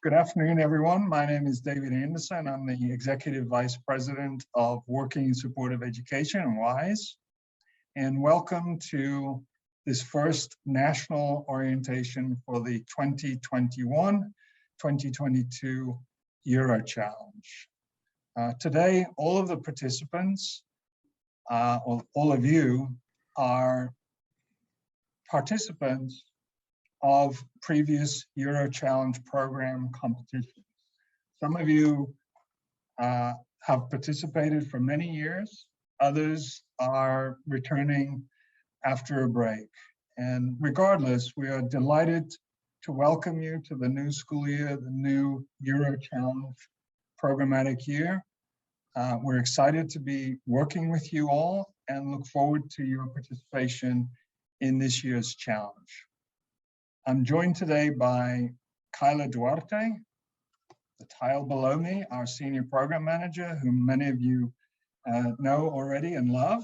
Good afternoon, everyone. My name is David Anderson. I'm the Executive Vice President of Working in Support of Education and WISE. And welcome to this first national orientation for the 2021-2022 Euro Challenge. Today, all of the participants, all of you, are participants of previous Euro Challenge program competitions. Some of you have participated for many years. Others are returning after a break. And regardless, we are delighted to welcome you to the new school year, the new Euro Challenge programmatic year. We're excited to be working with you all and look forward to your participation in this year's challenge. I'm joined today by Kyla Duarte, the tile below me, our Senior Program Manager, whom many of you know already and love.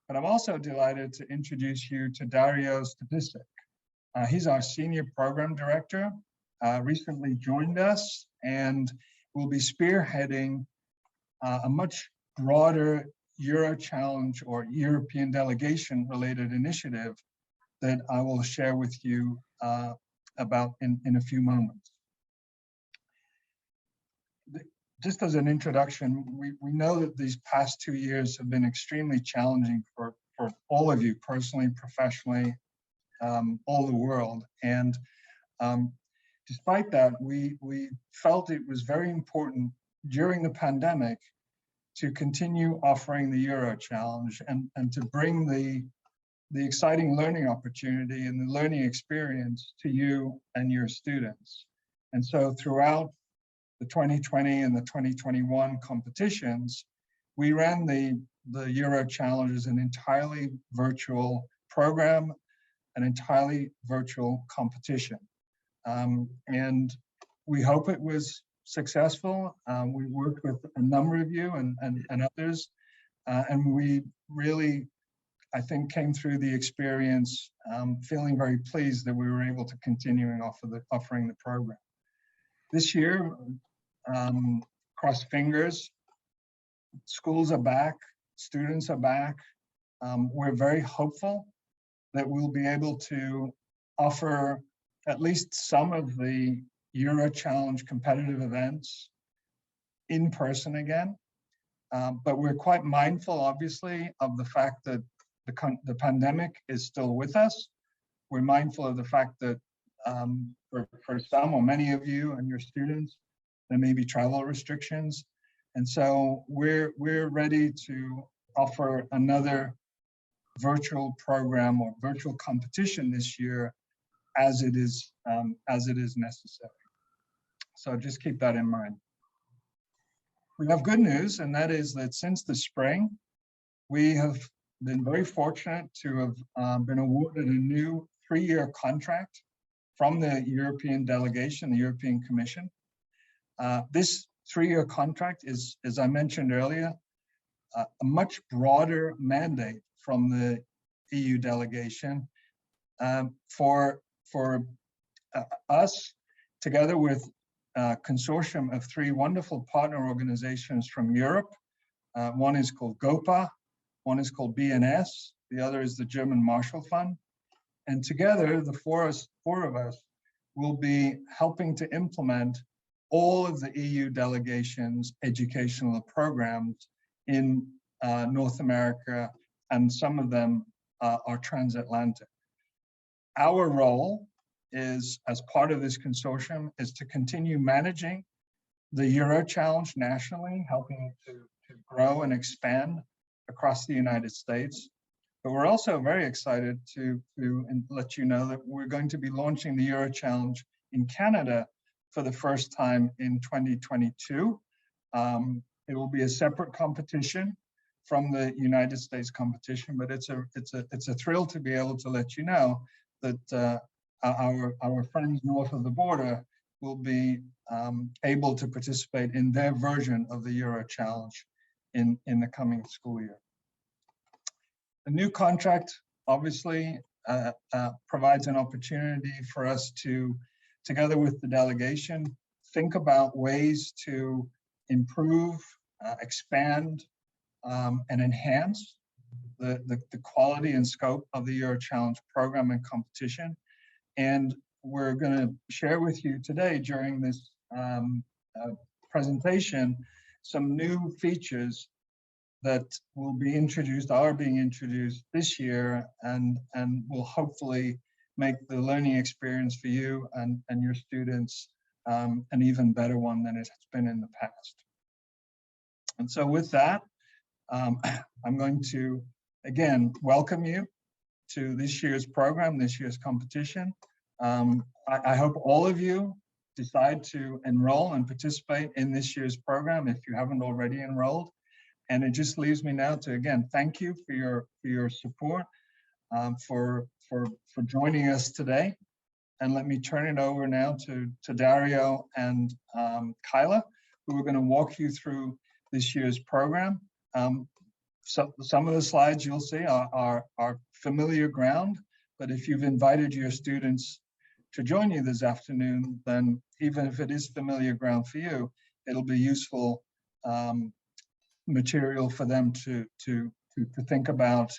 But I'm also delighted to introduce you to Dario Stadisek. He's our Senior Program Director, recently joined us, and will be spearheading a much broader Euro Challenge or European delegation related initiative that I will share with you about in a few moments. Just as an introduction, we know that these past 2 years have been extremely challenging for all of you, personally, professionally, all the world. And despite that, we felt it was very important during the pandemic to continue offering the Euro Challenge and to bring the exciting learning opportunity and the learning experience to you and your students. And so throughout the 2020 and the 2021 competitions, we ran the Euro Challenge as an entirely virtual program, an entirely virtual competition. And we hope it was successful. We worked with a number of you and others, and we really, I think, came through the experience feeling very pleased that we were able to continue offering the program. This year, cross fingers, schools are back, students are back. We're very hopeful that we'll be able to offer at least some of the Euro Challenge competitive events in person again. But we're quite mindful, obviously, of the fact that the pandemic is still with us. We're mindful of the fact that for some or many of you and your students, there may be travel restrictions. And so we're ready to offer another virtual program or virtual competition this year as it is necessary. So just keep that in mind. We have good news, and that is that since the spring, we have been very fortunate to have been awarded a new 3-year contract from the European delegation, the European Commission. This 3-year contract is, as I mentioned earlier, a much broader mandate from the EU delegation for us, together with a consortium of 3 wonderful partner organizations from Europe. One is called GOPA, one is called BNS, the other is the German Marshall Fund. And together, the four of us will be helping to implement all of the EU delegations' educational programs in North America, and some of them are transatlantic. Our role is, as part of this consortium, is to continue managing the Euro Challenge nationally, helping to grow and expand across the United States. But we're also very excited to let you know that we're going to be launching the Euro Challenge in Canada for the first time in 2022. It will be a separate competition from the United States competition, but it's a thrill to be able to let you know that our friends north of the border will be able to participate in their version of the Euro Challenge in the coming school year. The new contract obviously provides an opportunity for us to, together with the delegation, think about ways to improve, expand, and enhance the quality and scope of the Euro Challenge program and competition. And we're going to share with you today during this presentation some new features that will be introduced, are being introduced this year, and will hopefully make the learning experience for you and your students an even better one than it has been in the past. And so with that, I'm going to, again, welcome you to this year's program, this year's competition. I hope all of you decide to enroll and participate in this year's program if you haven't already enrolled. And it just leaves me now to, again, thank you for your support, for joining us today. And let me turn it over now to Dario and Kyla, who are going to walk you through this year's program. So some of the slides you'll see are familiar ground, but if you've invited your students to join you this afternoon, then even if it is familiar ground for you, it'll be useful material for them to think about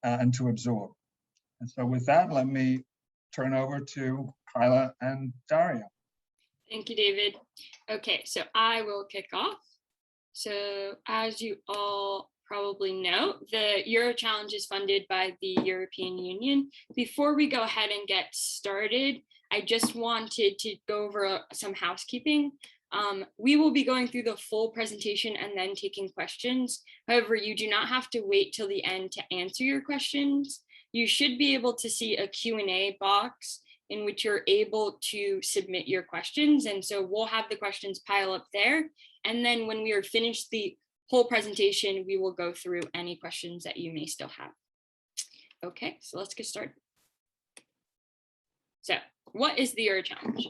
and to absorb. And so with that, let me turn over to Kyla and Dario. Thank you, David. Okay, so I will kick off. So as you all probably know, the Euro Challenge is funded by the European Union. Before we go ahead and get started, I just wanted to go over some housekeeping. We will be going through the full presentation and then taking questions. However, you do not have to wait till the end to answer your questions. You should be able to see a Q&A box in which you're able to submit your questions. And so we'll have the questions pile up there. And then when we are finished the whole presentation, we will go through any questions that you may still have. Okay, so let's get started. So what is the Euro Challenge?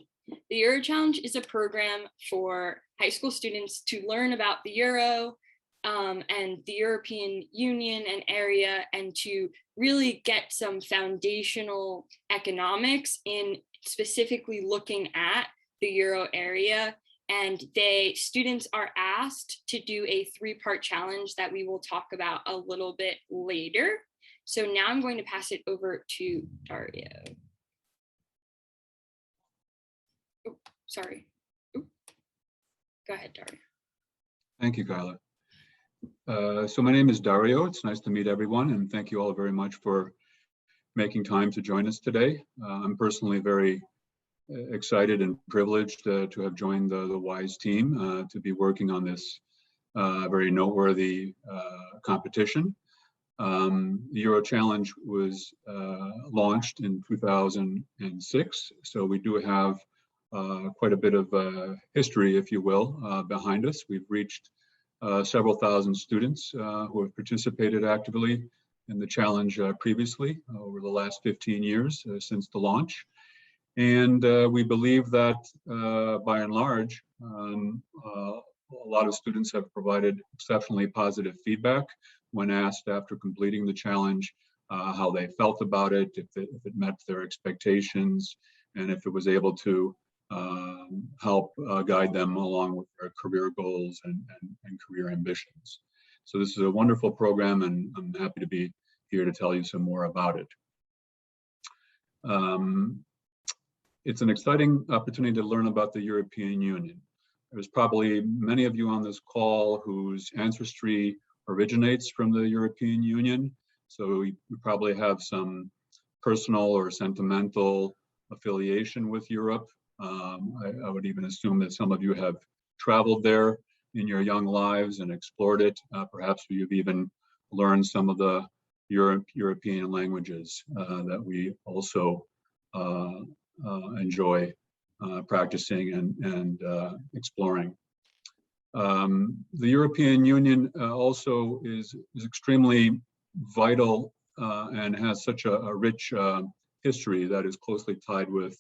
The Euro Challenge is a program for high school students to learn about the Euro and the European Union and area, and to really get some foundational economics in specifically looking at the Euro area. And students are asked to do a 3-part challenge that we will talk about a little bit later. So now I'm going to pass it over to Dario. Oh, sorry. Ooh. Go ahead, Dario. Thank you, Kyla. So my name is Dario. It's nice to meet everyone, and thank you all very much for making time to join us today. I'm personally very excited and privileged to have joined the WISE team to be working on this very noteworthy competition. The Euro Challenge was launched in 2006, so we do have quite a bit of history, if you will, behind us. We've reached several thousand students who have participated actively in the challenge previously over the last 15 years since the launch. And we believe that by and large, a lot of students have provided exceptionally positive feedback when asked after completing the challenge, how they felt about it, if it met their expectations, and if it was able to help guide them along with their career goals and career ambitions. So this is a wonderful program, and I'm happy to be here to tell you some more about it. It's an exciting opportunity to learn about the European Union. There's probably many of you on this call whose ancestry originates from the European Union. So we probably have some personal or sentimental affiliation with Europe. I would even assume that some of you have traveled there in your young lives and explored it. Perhaps you've even learned some of the European languages that we also enjoy practicing and exploring. The European Union also is extremely vital and has such a rich history that is closely tied with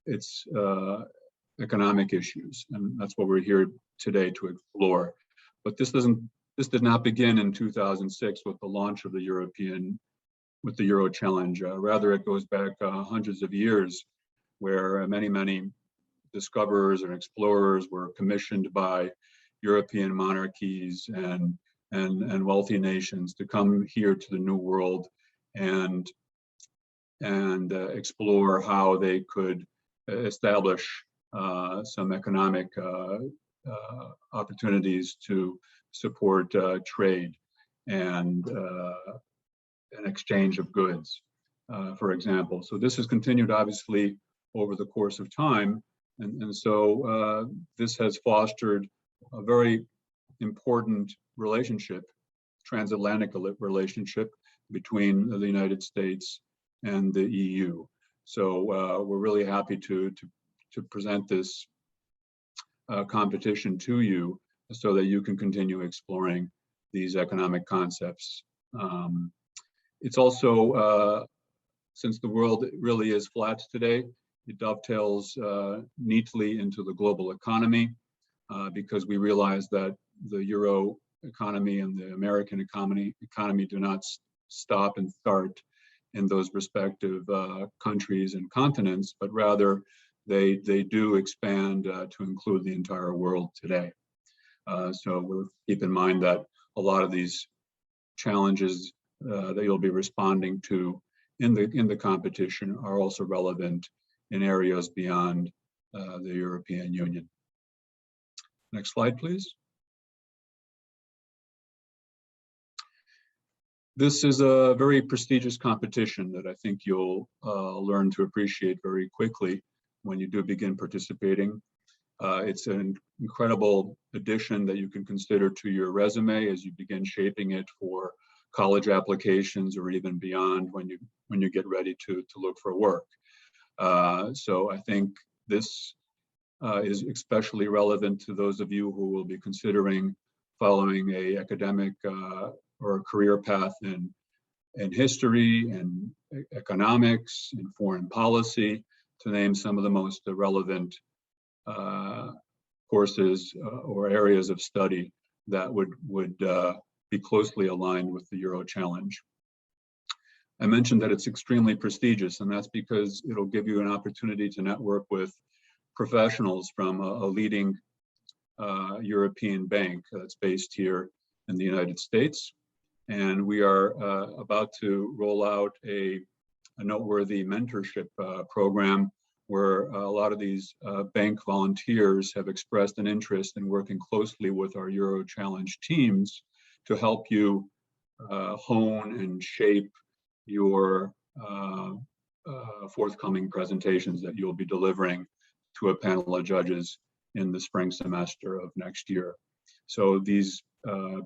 its economic issues, and that's what we're here today to explore. But this did not begin in 2006 with the launch of the Euro Challenge. Rather, it goes back hundreds of years, where many discoverers and explorers were commissioned by European monarchies and wealthy nations to come here to the New World and explore how they could establish some economic opportunities to support trade and an exchange of goods, for example. So this has continued obviously over the course of time. And so this has fostered a very important relationship, transatlantic relationship between the United States and the EU. So we're really happy to present this competition to you so that you can continue exploring these economic concepts. It's also, since the world really is flat today, it dovetails neatly into the global economy because we realize that the Euro economy and the American economy do not stop and start in those respective countries and continents, but rather they do expand to include the entire world today. So we'll keep in mind that a lot of these challenges that you'll be responding to in the competition are also relevant in areas beyond the European Union. Next slide, please. This is a very prestigious competition that I think you'll learn to appreciate very quickly when you do begin participating. It's an incredible addition that you can consider to your resume as you begin shaping it for college applications or even beyond when you get ready to look for work. So I think this is especially relevant to those of you who will be considering following a academic or a career path in history and economics and foreign policy, to name some of the most relevant courses or areas of study that would be closely aligned with the Euro Challenge. I mentioned that it's extremely prestigious, and that's because it'll give you an opportunity to network with professionals from a leading European bank that's based here in the United States. And we are about to roll out a noteworthy mentorship program where a lot of these bank volunteers have expressed an interest in working closely with our Euro Challenge teams to help you hone and shape your forthcoming presentations that you'll be delivering to a panel of judges in the spring semester of next year. So these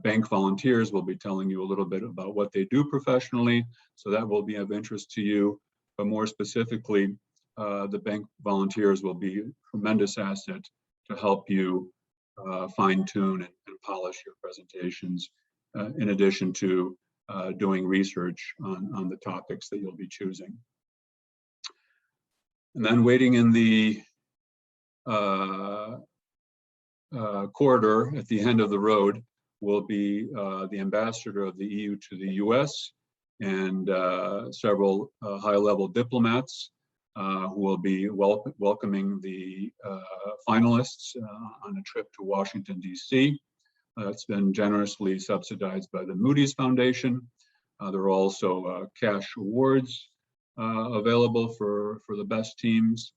bank volunteers will be telling you a little bit about what they do professionally, so that will be of interest to you. But more specifically, the bank volunteers will be a tremendous asset to help you fine-tune and polish your presentations, in addition to doing research on the topics that you'll be choosing. And then waiting in the corridor at the end of the road will be the ambassador of the EU to the US and several high-level diplomats who will be welcoming the finalists on a trip to Washington, D.C. It's been generously subsidized by the Moody's Foundation. There are also cash awards available for the best teams,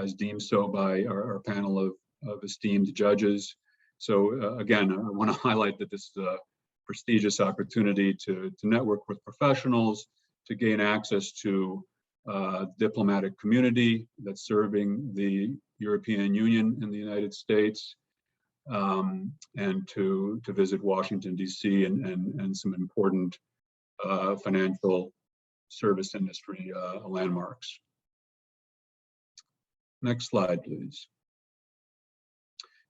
as deemed so by our panel of esteemed judges. So again, I want to highlight that this is a prestigious opportunity to network with professionals, to gain access to diplomatic community that's serving the European Union in the United States, and to visit Washington, D.C. and some important financial service industry landmarks. Next slide, please.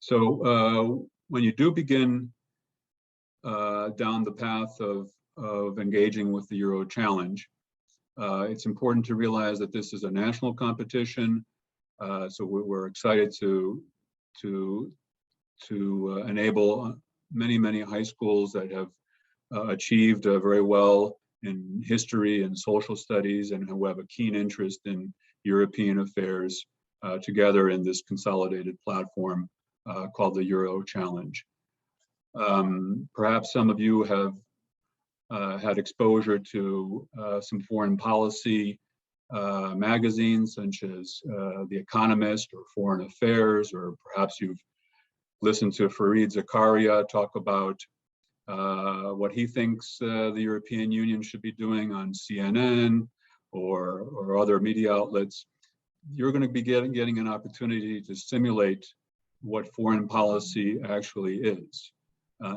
So when you do begin down the path of engaging with the Euro Challenge, it's important to realize that this is a national competition. So we're excited to enable many high schools that have achieved very well in history and social studies and who have a keen interest in European affairs together in this consolidated platform called the Euro Challenge. Perhaps some of you have had exposure to some foreign policy magazines such as The Economist or Foreign Affairs, or perhaps you've listened to Fareed Zakaria talk about what he thinks the European Union should be doing on CNN or other media outlets. You're going to be getting an opportunity to simulate what foreign policy actually is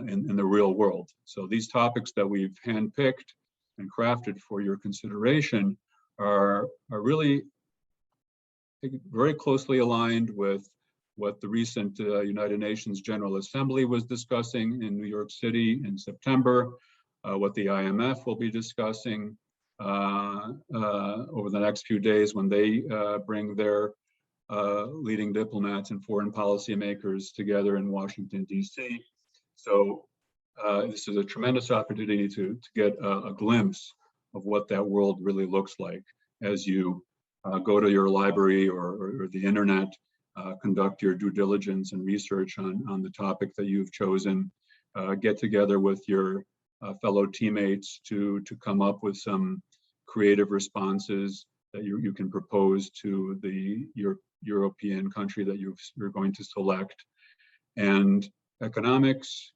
in the real world. So these topics that we've handpicked and crafted for your consideration are really very closely aligned with what the recent United Nations General Assembly was discussing in New York City in September, what the IMF will be discussing over the next few days when they bring their leading diplomats and foreign policymakers together in Washington, D.C. So this is a tremendous opportunity to get a glimpse of what that world really looks like as you go to your library or the internet, conduct your due diligence and research on the topic that you've chosen, get together with your fellow teammates to come up with some creative responses that you can propose to the European country that you're going to select. And economics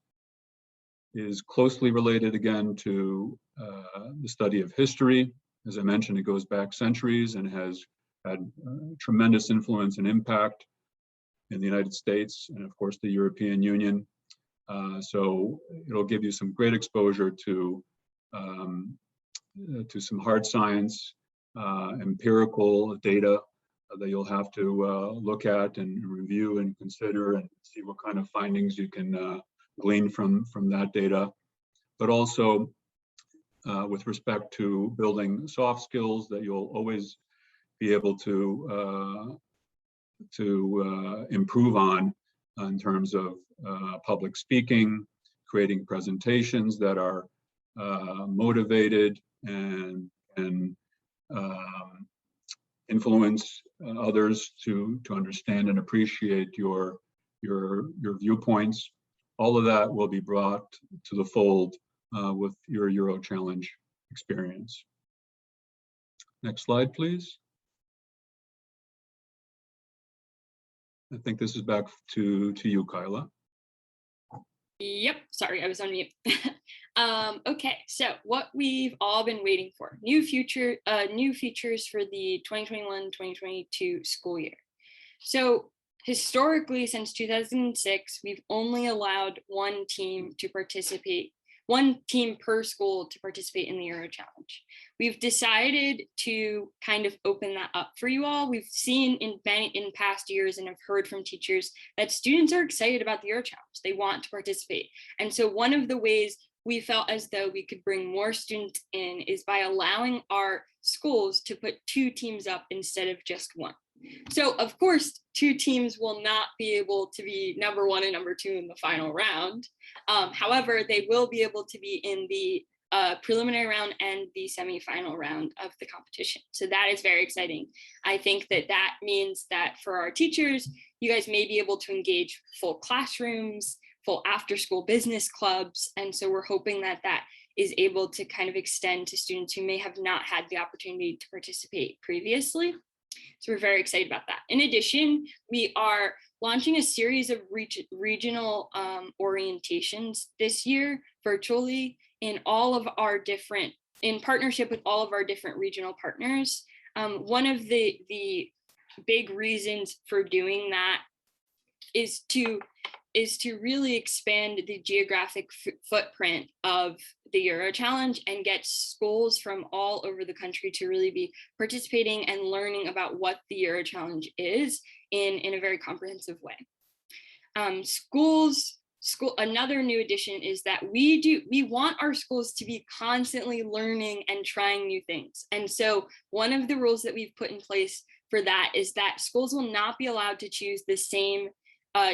is closely related again to the study of history. As I mentioned, it goes back centuries and has had tremendous influence and impact in the United States and of course the European Union. So it'll give you some great exposure to some hard science, empirical data that you'll have to look at and review and consider and see what kind of findings you can glean from that data. But also with respect to building soft skills that you'll always be able to improve on in terms of public speaking, creating presentations that are motivated and influence others to understand and appreciate your viewpoints. All of that will be brought to the fold with your Euro Challenge experience. Next slide, please. I think this is back to you, Kyla. Yep, sorry, I was on mute. Okay, so what we've all been waiting for, new features for the 2021-2022 school year. So historically, since 2006, we've only allowed one team per school to participate in the Euro Challenge. We've decided to kind of open that up for you all. We've seen in past years and have heard from teachers that students are excited about the Euro Challenge. They want to participate. And so one of the ways we felt as though we could bring more students in is by allowing our schools to put 2 teams up instead of just 1. So of course, 2 teams will not be able to be number 1 and number 2 in the final round. However, they will be able to be in the preliminary round and the semifinal round of the competition. So that is very exciting. I think that means that for our teachers, you guys may be able to engage full classrooms, full after-school business clubs. And so we're hoping that that is able to kind of extend to students who may have not had the opportunity to participate previously. So we're very excited about that. In addition, we are launching a series of regional orientations this year virtually in partnership with all of our different regional partners. One of the big reasons for doing that is to really expand the geographic footprint of the Euro Challenge and get schools from all over the country to really be participating and learning about what the Euro Challenge is in a very comprehensive way. Another new addition is that we want our schools to be constantly learning and trying new things. And so one of the rules that we've put in place for that is that schools will not be allowed to choose the same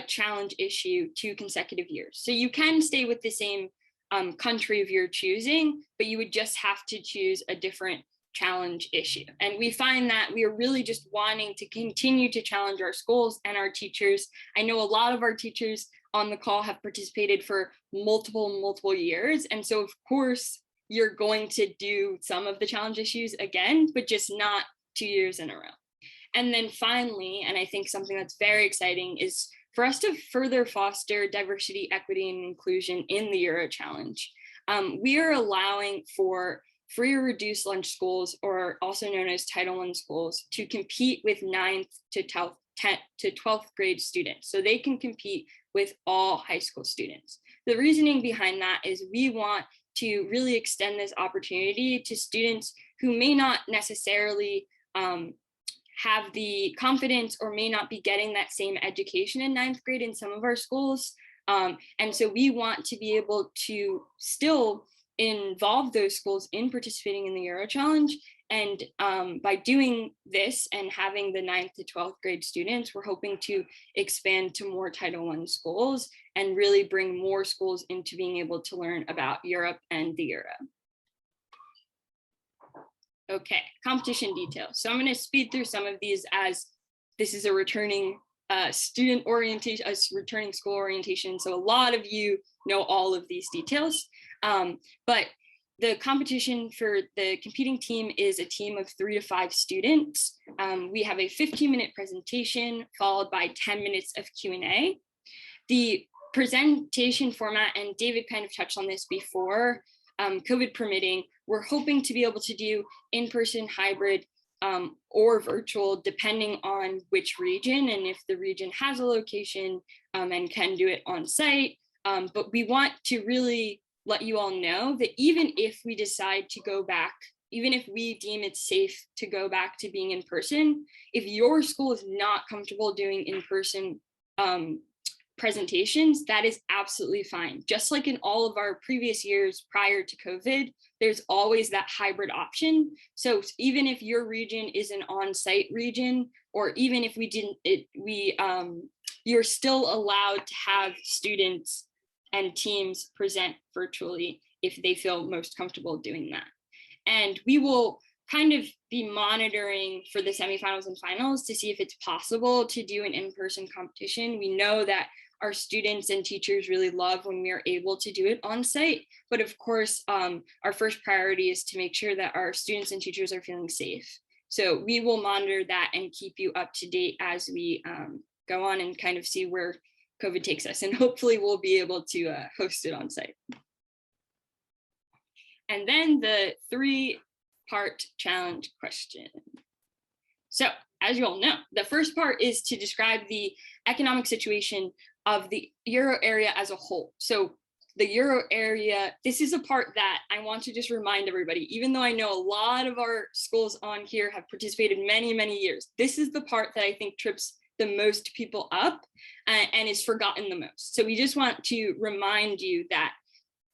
challenge issue 2 consecutive years. So you can stay with the same country of your choosing, but you would just have to choose a different challenge issue. And we find that we are really just wanting to continue to challenge our schools and our teachers. I know a lot of our teachers on the call have participated for multiple years. And so of course, you're going to do some of the challenge issues again, but just not 2 years in a row. And then finally, and I think something that's very exciting is for us to further foster diversity, equity, and inclusion in the Euro Challenge. We are allowing for free or reduced lunch schools, or also known as Title I schools, to compete with 9th to 12th grade students. So they can compete with all high school students. The reasoning behind that is we want to really extend this opportunity to students who may not necessarily have the confidence or may not be getting that same education in 9th grade in some of our schools. And so we want to be able to still involve those schools in participating in the Euro Challenge. And by doing this and having the 9th to 12th grade students, we're hoping to expand to more Title I schools and really bring more schools into being able to learn about Europe and the Euro. Okay, competition details. So I'm going to speed through some of these as this is a returning student orientation, a returning school orientation. So a lot of you know all of these details. But the competition for the competing team is a team of 3 to 5 students. We have a 15-minute presentation followed by 10 minutes of Q&A. The presentation format, and David kind of touched on this before, COVID permitting, we're hoping to be able to do in-person, hybrid, or virtual, depending on which region and if the region has a location and can do it on site. But we want to really let you all know that even if we decide to go back, even if we deem it safe to go back to being in person, if your school is not comfortable doing in-person presentations, that is absolutely fine. Just like in all of our previous years prior to COVID, there's always that hybrid option. So even if your region is an on-site region, or even if we didn't, you're still allowed to have students and teams present virtually if they feel most comfortable doing that. And we will kind of be monitoring for the semifinals and finals to see if it's possible to do an in-person competition. We know that our students and teachers really love when we are able to do it on site. But of course, our first priority is to make sure that our students and teachers are feeling safe. So we will monitor that and keep you up to date as we go on and kind of see where COVID takes us. And hopefully we'll be able to host it on site. And then the 3-part challenge question. So as you all know, the first part is to describe the economic situation of the Euro area as a whole. So the Euro area, this is a part that I want to just remind everybody, even though I know a lot of our schools on here have participated many years, this is the part that I think trips the most people up and is forgotten the most. So we just want to remind you that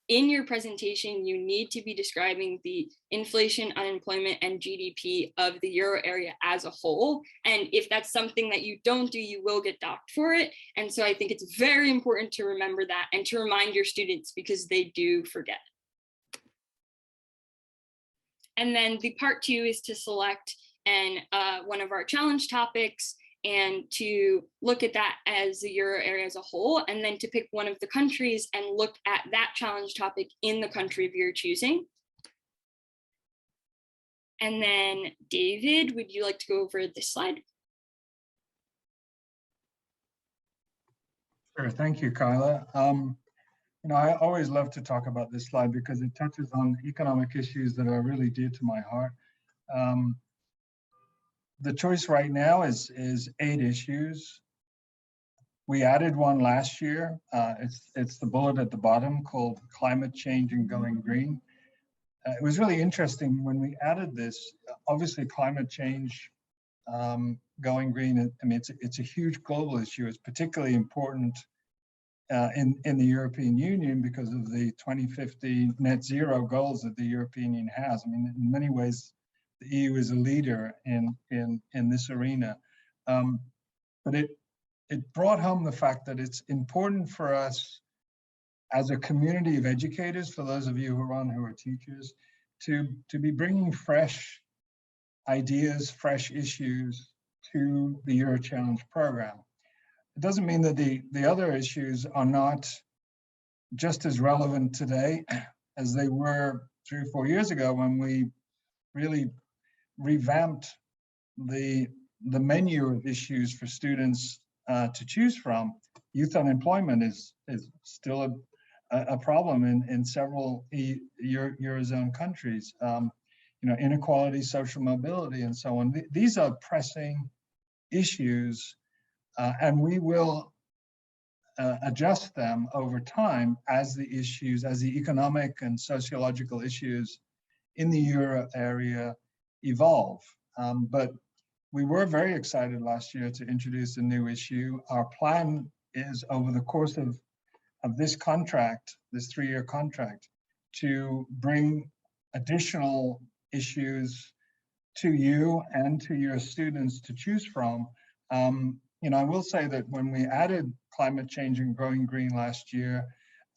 in your presentation, you need to be describing the inflation, unemployment, and GDP of the Euro area as a whole. And if that's something that you don't do, you will get docked for it. And so I think it's very important to remember that and to remind your students because they do forget. And then the part 2 is to select one of our challenge topics and to look at that as the Euro area as a whole, and then to pick one of the countries and look at that challenge topic in the country of your choosing. And then David, would you like to go over this slide? Sure, thank you, Kyla. You know, I always love to talk about this slide because it touches on economic issues that are really dear to my heart. The choice right now is 8 issues. We added one last year. It's the bullet at the bottom called climate change and going green. It was really interesting when we added this. Obviously, climate change, going green. I mean, it's a huge global issue. It's particularly important in the European Union because of the 2050 net zero goals that the European Union has. I mean, in many ways, the EU is a leader in this arena, but it brought home the fact that it's important for us as a community of educators, for those of you who are on who are teachers, to be bringing fresh ideas, fresh issues to the Euro Challenge program. It doesn't mean that the other issues are not just as relevant today as they were 3 or 4 years ago when we really revamped the menu of issues for students to choose from. Youth unemployment is still a problem in several Eurozone countries. Inequality, social mobility, and so on. These are pressing issues, and we will adjust them over time as the economic and sociological issues in the Euro area evolve. But we were very excited last year to introduce a new issue. Our plan is over the course of this contract, this 3-year contract, to bring additional issues to you and to your students to choose from. I will say that when we added climate change and growing green last year,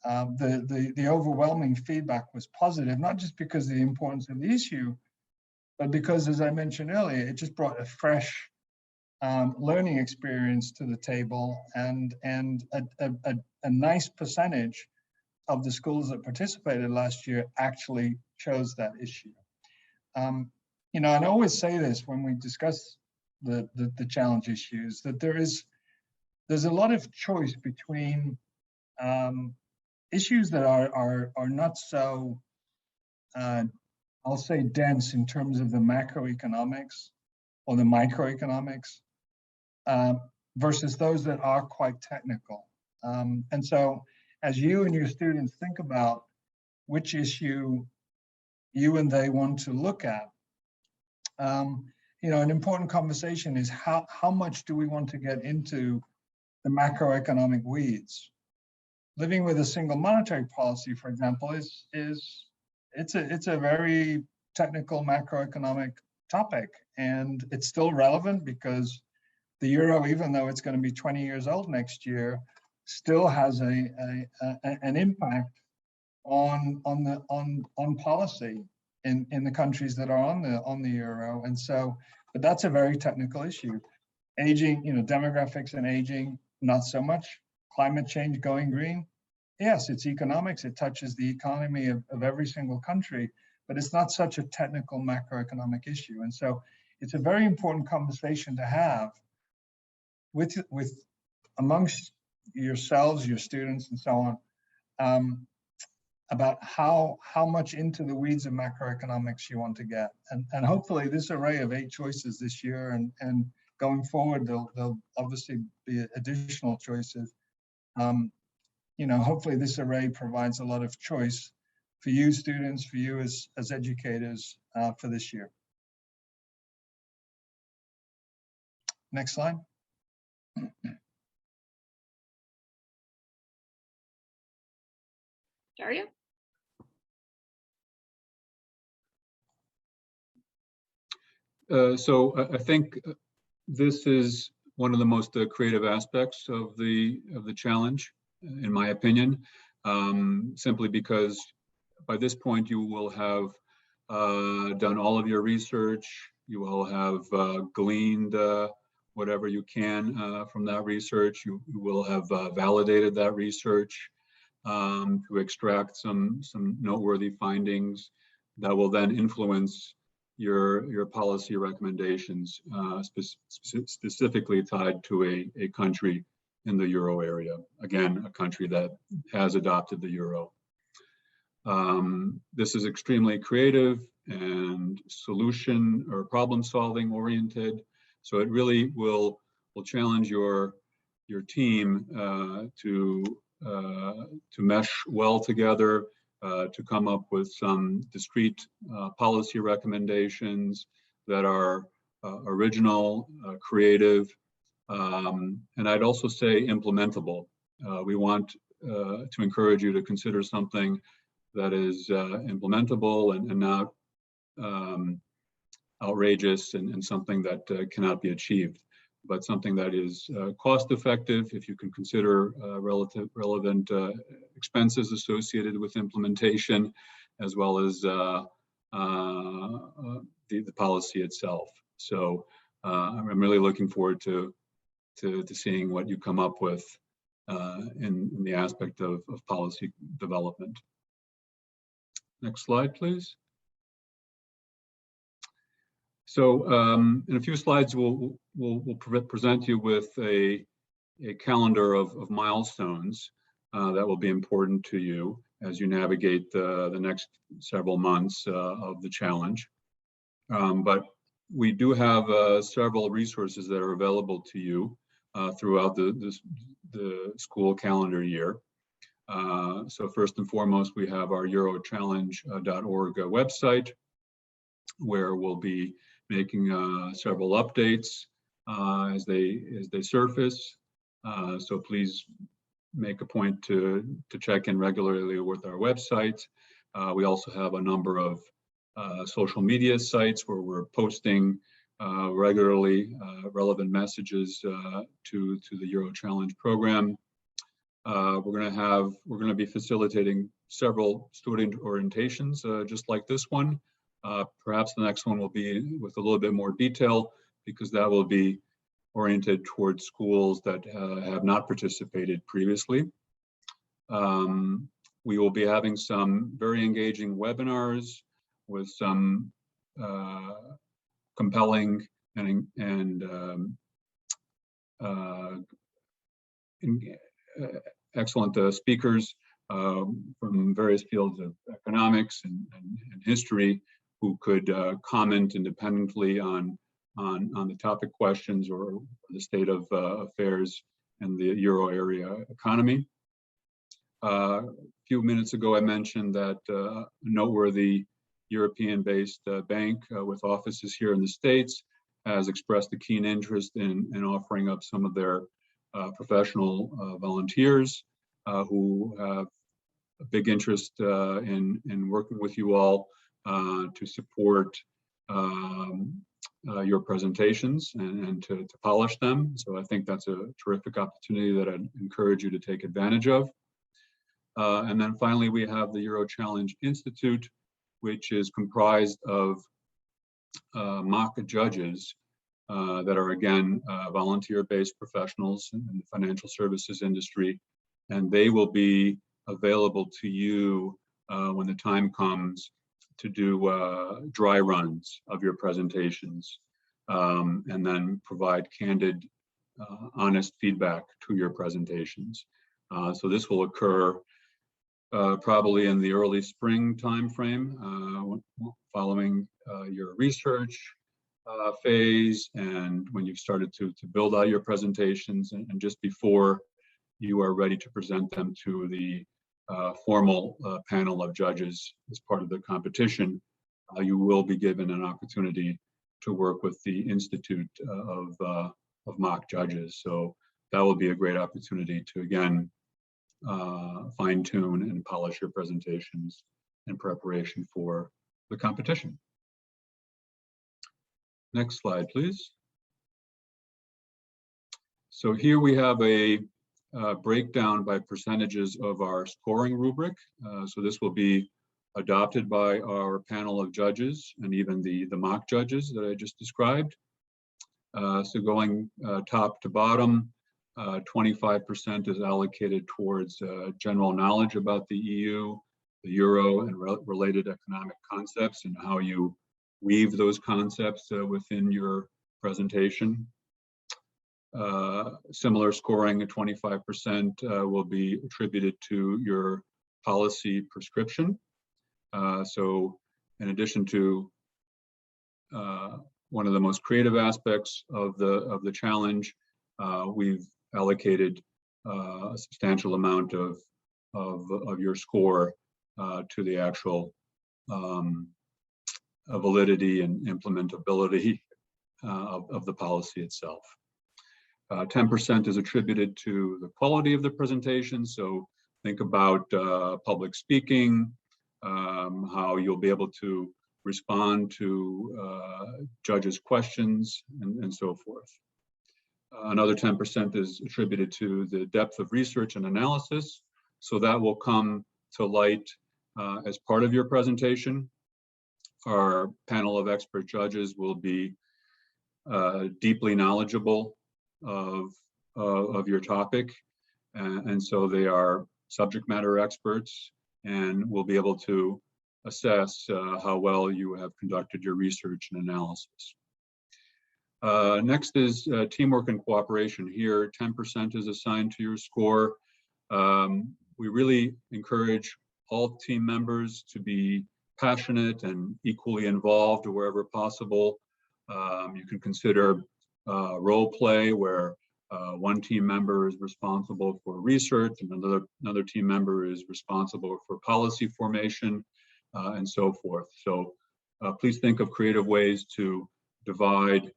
the overwhelming feedback was positive, not just because of the importance of the issue, but because, as I mentioned earlier, it just brought a fresh learning experience to the table, and a nice percentage of the schools that participated last year actually chose that issue. And I always say this when we discuss the challenge issues, that there's a lot of choice between issues that are not so, I'll say, dense in terms of the macroeconomics or the microeconomics, versus those that are quite technical. And so as you and your students think about which issue you and they want to look at, an important conversation is how much do we want to get into the macroeconomic weeds? Living with a single monetary policy, for example, it's a very technical macroeconomic topic, and it's still relevant because the euro, even though it's going to be 20 years old next year, still has an impact on policy in the countries that are on the euro. And so, but that's a very technical issue. Aging, demographics and aging, not so much. Climate change, going green, yes, it's economics. It touches the economy of every single country, but it's not such a technical macroeconomic issue. And so it's a very important conversation to have with amongst yourselves, your students, and so on, about how much into the weeds of macroeconomics you want to get. And hopefully this array of 8 choices this year, and going forward, there'll obviously be additional choices. Hopefully this array provides a lot of choice for you students, for you as educators for this year. Next slide. Dario? So I think this is one of the most creative aspects of the challenge, in my opinion, simply because by this point you will have done all of your research, you will have gleaned whatever you can from that research, you will have validated that research to extract some noteworthy findings that will then influence your policy recommendations, specifically tied to a country in the euro area. Again, a country that has adopted the euro. This is extremely creative and solution or problem solving oriented. So it really will challenge your team to mesh well together, to come up with some discrete policy recommendations that are original, creative, and I'd also say implementable. We want to encourage you to consider something that is implementable and not outrageous and something that cannot be achieved, but something that is cost effective if you can consider relevant expenses associated with implementation, as well as the policy itself. So I'm really looking forward to seeing what you come up with in the aspect of policy development. Next slide, please. So in a few slides, we'll present you with a calendar of milestones that will be important to you as you navigate the next several months of the challenge. But we do have several resources that are available to you throughout the school calendar year. So first and foremost, we have our eurochallenge.org website, where we'll be making several updates as they surface. So please make a point to check in regularly with our website. We also have a number of social media sites where we're posting regularly relevant messages to the Euro Challenge program. We're going to be facilitating several student orientations, just like this one. Perhaps the next one will be with a little bit more detail, because that will be oriented towards schools that have not participated previously. We will be having some very engaging webinars with some compelling and excellent speakers from various fields of economics and history, who could comment independently on the topic questions or the state of affairs in the Euro area economy. A few minutes ago, I mentioned that a noteworthy European-based bank with offices here in the States has expressed a keen interest in offering up some of their professional volunteers who have a big interest in working with you all to support your presentations and to polish them. So I think that's a terrific opportunity that I'd encourage you to take advantage of. And then finally, we have the Euro Challenge Institute, which is comprised of mock judges that are, again, volunteer-based professionals in the financial services industry, and they will be available to you when the time comes to do dry runs of your presentations, and then provide candid, honest feedback to your presentations. So this will occur probably in the early spring timeframe, following your research phase, and when you've started to build out your presentations, and just before you are ready to present them to the formal panel of judges as part of the competition. You will be given an opportunity to work with the Institute of mock judges. So that will be a great opportunity to, again, fine tune and polish your presentations in preparation for the competition. Next slide, please. So here we have a breakdown by percentages of our scoring rubric. So this will be adopted by our panel of judges and even the mock judges that I just described. So going top to bottom, 25% is allocated towards general knowledge about the EU, the Euro, and related economic concepts, and how you weave those concepts within your presentation. Similar scoring at 25% will be attributed to your policy prescription. So in addition to one of the most creative aspects of the challenge, we've allocated a substantial amount of your score to the actual validity and implementability of the policy itself. 10% is attributed to the quality of the presentation. So think about public speaking, how you'll be able to respond to judges' questions, and so forth. Another 10% is attributed to the depth of research and analysis. So that will come to light as part of your presentation. our panel of expert judges will be deeply knowledgeable of your topic. And so they are subject matter experts and will be able to assess how well you have conducted your research and analysis. Next is teamwork and cooperation. Here, 10% is assigned to your score. We really encourage all team members to be passionate and equally involved wherever possible. You can consider role play where one team member is responsible for research and another team member is responsible for policy formation and so forth. So please think of creative ways to divide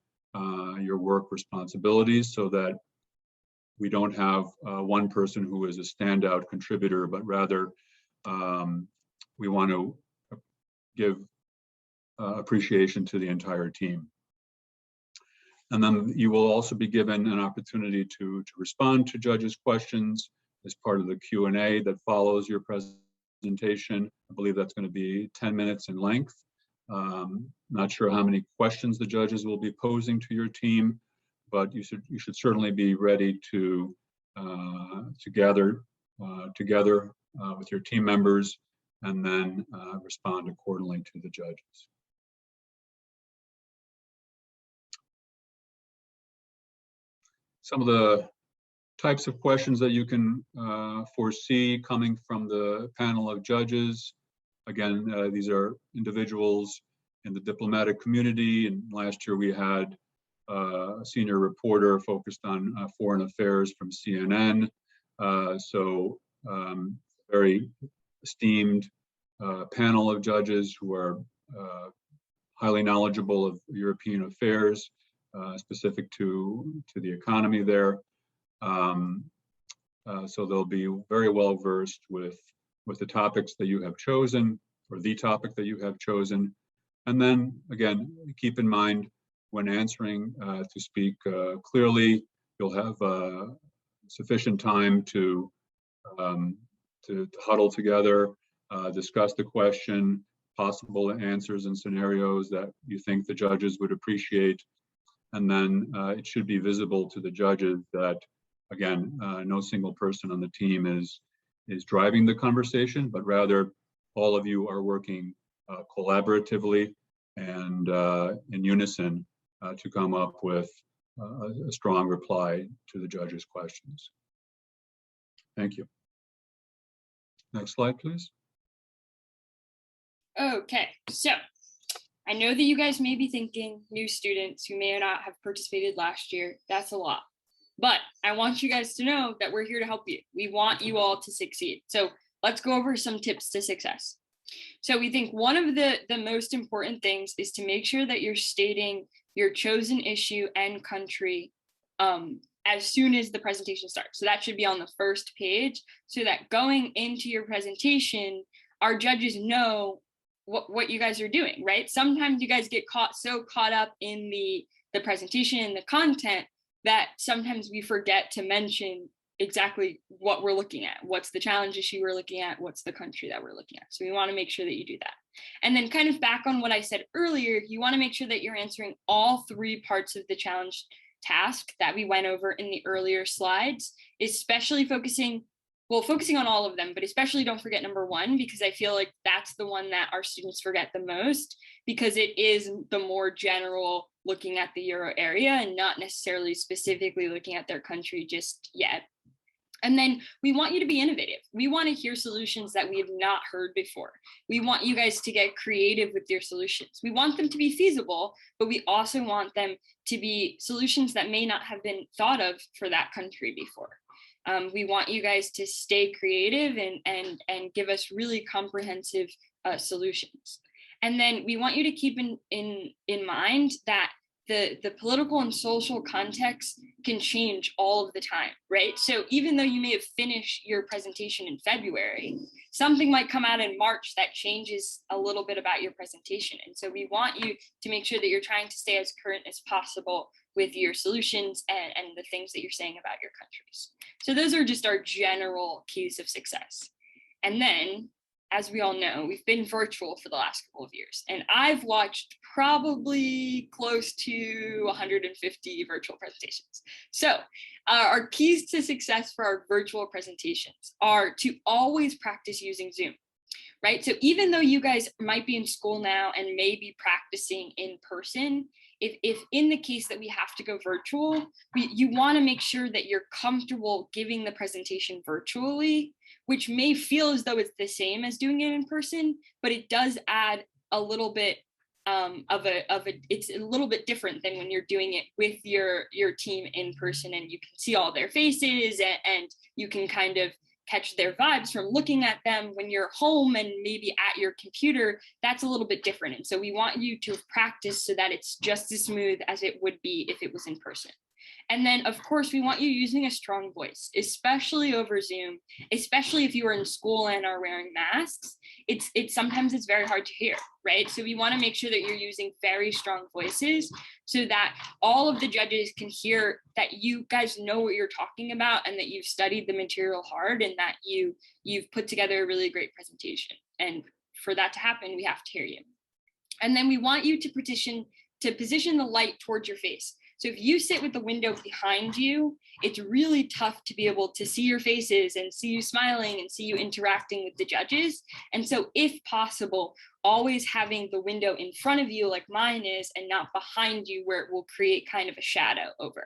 your work responsibilities so that we don't have one person who is a standout contributor, but rather we want to give appreciation to the entire team. And then you will also be given an opportunity to respond to judges' questions as part of the Q&A that follows your presentation. I believe that's going to be 10 minutes in length. Not sure how many questions the judges will be posing to your team, but you should certainly be ready to gather together with your team members and then respond accordingly to the judges. Some of the types of questions that you can foresee coming from the panel of judges. Again, these are individuals in the diplomatic community, and last year we had a senior reporter focused on foreign affairs from CNN. Very esteemed panel of judges who are highly knowledgeable of European affairs, specific to the economy there. So they'll be very well versed with the topics that you have chosen, or the topic that you have chosen. And then again, keep in mind when answering to speak clearly, you'll have sufficient time to huddle together, discuss the question, possible answers and scenarios that you think the judges would appreciate. And then it should be visible to the judges that, again, no single person on the team is driving the conversation, but rather all of you are working collaboratively and in unison to come up with a strong reply to the judges' questions. Thank you. Next slide, please. Okay, so I know that you guys may be thinking, new students who may or not have participated last year, that's a lot. But I want you guys to know that we're here to help you. We want you all to succeed. So let's go over some tips to success. So we think one of the most important things is to make sure that you're stating your chosen issue and country as soon as the presentation starts. So that should be on the first page so that going into your presentation, our judges know what you guys are doing, right? Sometimes you guys get so caught up in the presentation and the content that sometimes we forget to mention exactly what we're looking at. What's the challenge issue we're looking at? What's the country that we're looking at? So we want to make sure that you do that. And then kind of back on what I said earlier, you want to make sure that you're answering all three parts of the challenge task that we went over in the earlier slides, especially focusing on all of them, but especially don't forget number one, because I feel like that's the one that our students forget the most, because it is the more general looking at the Euro area and not necessarily specifically looking at their country just yet. And then we want you to be innovative. We want to hear solutions that we have not heard before. We want you guys to get creative with your solutions. We want them to be feasible, but we also want them to be solutions that may not have been thought of for that country before. We want you guys to stay creative and give us really comprehensive solutions. And then we want you to keep in mind that the political and social context can change all of the time, right? So even though you may have finished your presentation in February, something might come out in March that changes a little bit about your presentation. And so we want you to make sure that you're trying to stay as current as possible with your solutions and the things that you're saying about your countries. So those are just our general keys of success. And then as we all know, we've been virtual for the last couple of years, and I've watched probably close to 150 virtual presentations. So our keys to success for our virtual presentations are to always practice using Zoom, right? So even though you guys might be in school now and may be practicing in person, if in the case that we have to go virtual, you want to make sure that you're comfortable giving the presentation virtually, which may feel as though it's the same as doing it in person, but it does add a little bit it's a little bit different than when you're doing it with your team in person, and you can see all their faces and you can kind of catch their vibes from looking at them. When you're home and maybe at your computer, that's a little bit different. And so we want you to practice so that it's just as smooth as it would be if it was in person. And then, of course, we want you using a strong voice, especially over Zoom, especially if you are in school and are wearing masks. Sometimes it's very hard to hear, right? So we want to make sure that you're using very strong voices so that all of the judges can hear that you guys know what you're talking about and that you've studied the material hard and that you've put together a really great presentation. And for that to happen, we have to hear you. And then we want you to position the light towards your face. So if you sit with the window behind you, it's really tough to be able to see your faces and see you smiling and see you interacting with the judges. And so if possible, always having the window in front of you like mine is and not behind you where it will create kind of a shadow over.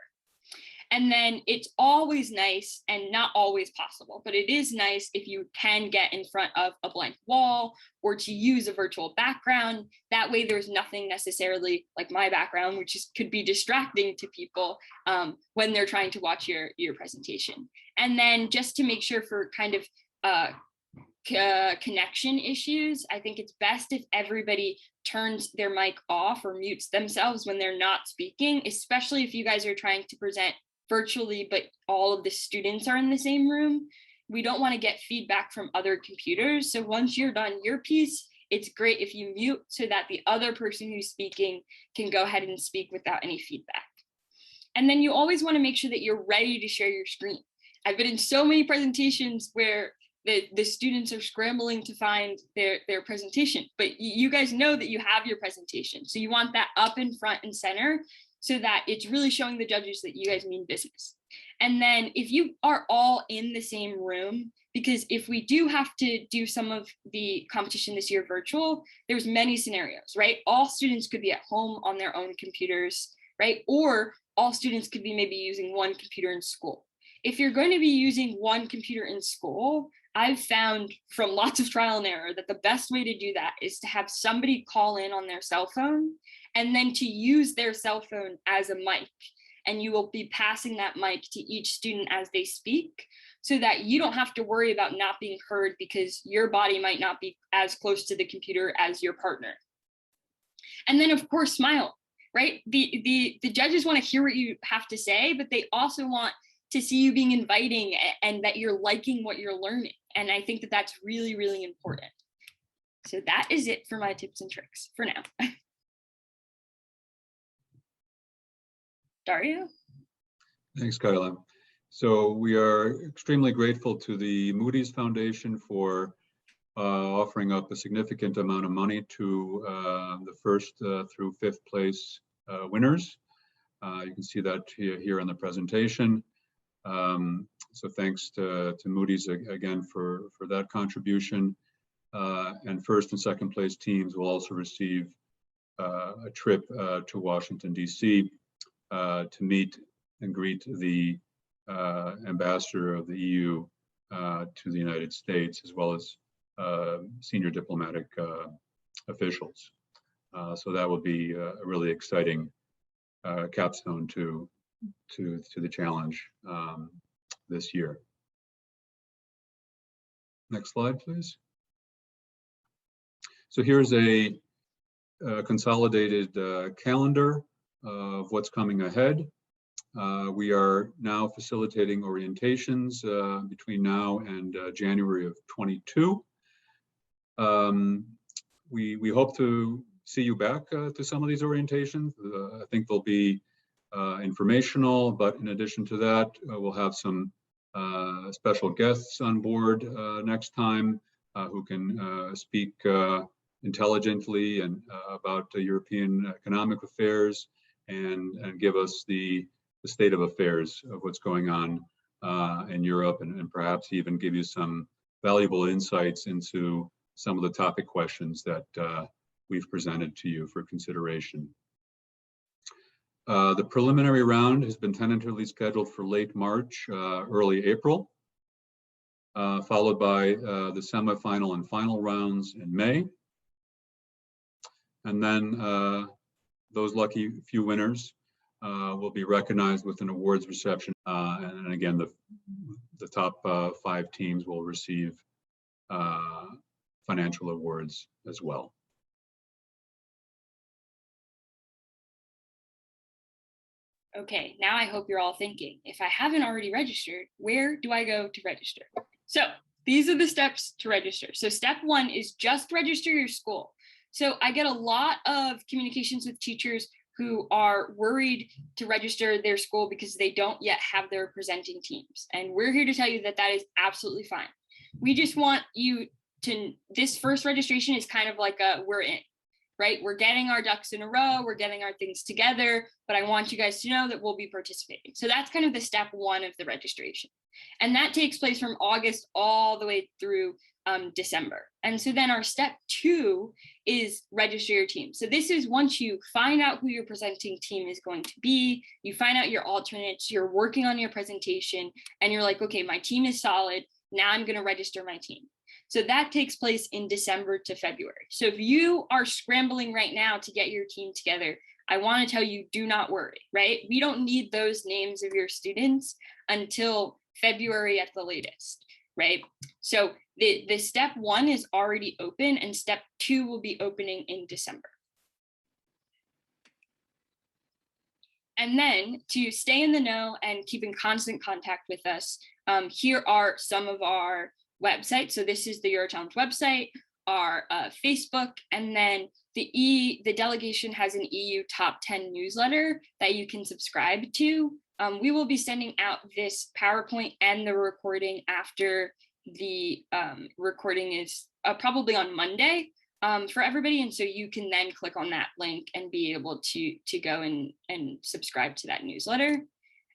And then it's always nice, and not always possible, but it is nice if you can get in front of a blank wall or to use a virtual background. That way there's nothing necessarily like my background, which could be distracting to people when they're trying to watch your presentation. And then just to make sure for kind of connection issues, I think it's best if everybody turns their mic off or mutes themselves when they're not speaking, especially if you guys are trying to present virtually, but all of the students are in the same room. We don't want to get feedback from other computers. So once you're done your piece, it's great if you mute so that the other person who's speaking can go ahead and speak without any feedback. And then you always want to make sure that you're ready to share your screen. I've been in so many presentations where the students are scrambling to find their presentation, but you guys know that you have your presentation. So you want that up in front and center so that it's really showing the judges that you guys mean business. And then if you are all in the same room, because if we do have to do some of the competition this year virtual, there's many scenarios, right? All students could be at home on their own computers, right? Or all students could be maybe using one computer in school. If you're going to be using one computer in school, I've found from lots of trial and error that the best way to do that is to have somebody call in on their cell phone and then to use their cell phone as a mic. And you will be passing that mic to each student as they speak so that you don't have to worry about not being heard because your body might not be as close to the computer as your partner. And then of course, smile, right? The judges want to hear what you have to say, but they also want to see you being inviting and that you're liking what you're learning. And I think that that's really, really important. So that is it for my tips and tricks for now. Dario? Thanks, Kyla. So we are extremely grateful to the Moody's Foundation for offering up a significant amount of money to the first through fifth place winners. You can see that here in the presentation. So thanks to Moody's again for that contribution. And first and second place teams will also receive a trip to Washington, D.C. To meet and greet the ambassador of the EU to the United States, as well as senior diplomatic officials. So that will be a really exciting capstone to the challenge this year. Next slide, please. So here's a consolidated calendar of what's coming ahead. We are now facilitating orientations between now and January of 22. We hope to see you back to some of these orientations. I think they'll be informational, but in addition to that, we'll have some special guests on board next time. who can speak intelligently and about European economic affairs and give us the state of affairs of what's going on in Europe, and perhaps even give you some valuable insights into some of the topic questions that we've presented to you for consideration. The preliminary round has been tentatively scheduled for late March, early April, followed by the semifinal and final rounds in May. And then those lucky few winners will be recognized with an awards reception. And again, the top 5 teams will receive financial awards as well. Okay, now I hope you're all thinking, if I haven't already registered, where do I go to register? So these are the steps to register. So step 1 is just register your school. So I get a lot of communications with teachers who are worried to register their school because they don't yet have their presenting teams. And we're here to tell you that that is absolutely fine. We just want you to, this first registration is kind of like a, we're in, right? We're getting our ducks in a row, we're getting our things together, but I want you guys to know that we'll be participating. So that's kind of the step 1 of the registration. And that takes place from August all the way through December. And so then our step 2 is register your team. So this is once you find out who your presenting team is going to be, you find out your alternates, you're working on your presentation, and you're like, okay, my team is solid. Now I'm going to register my team. So that takes place in December to February. So if you are scrambling right now to get your team together, I want to tell you, do not worry, right? We don't need those names of your students until February at the latest, right? So the step 1 is already open, and step 2 will be opening in December. And then to stay in the know and keep in constant contact with us, here are some of our websites. So this is the Eurochallenge website, our Facebook, and then the delegation has an EU top 10 newsletter that you can subscribe to. We will be sending out this PowerPoint and the recording after the recording is probably on Monday for everybody. And so you can then click on that link and be able to go and subscribe to that newsletter.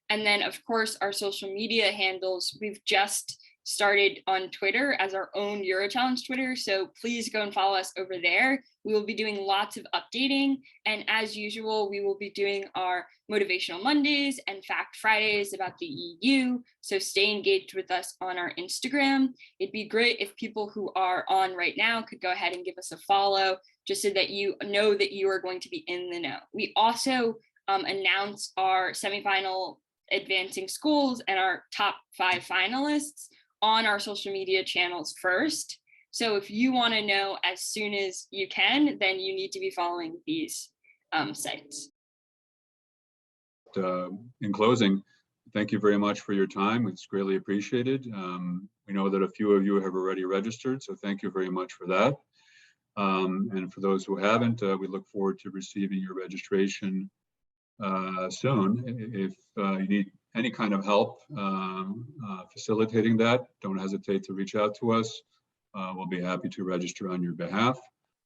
And then of course, our social media handles, we've just started on Twitter as our own Eurochallenge Twitter. So please go and follow us over there. We will be doing lots of updating. And as usual, we will be doing our Motivational Mondays and Fact Fridays about the EU. So stay engaged with us on our Instagram. It'd be great if people who are on right now could go ahead and give us a follow, just so that you know that you are going to be in the know. We also announce our semifinal advancing schools and our top 5 finalists on our social media channels first. So if you want to know as soon as you can, then you need to be following these sites. In closing, thank you very much for your time. It's greatly appreciated. We know that a few of you have already registered, so thank you very much for that. And for those who haven't, we look forward to receiving your registration soon. If you need any kind of help facilitating that, don't hesitate to reach out to us. We'll be happy to register on your behalf,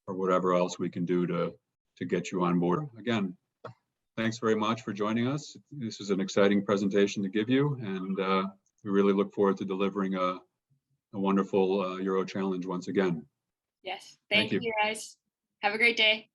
or whatever else we can do to get you on board. Again, thanks very much for joining us. This is an exciting presentation to give you, and we really look forward to delivering a wonderful Euro Challenge once again. Yes, thank you guys. Have a great day.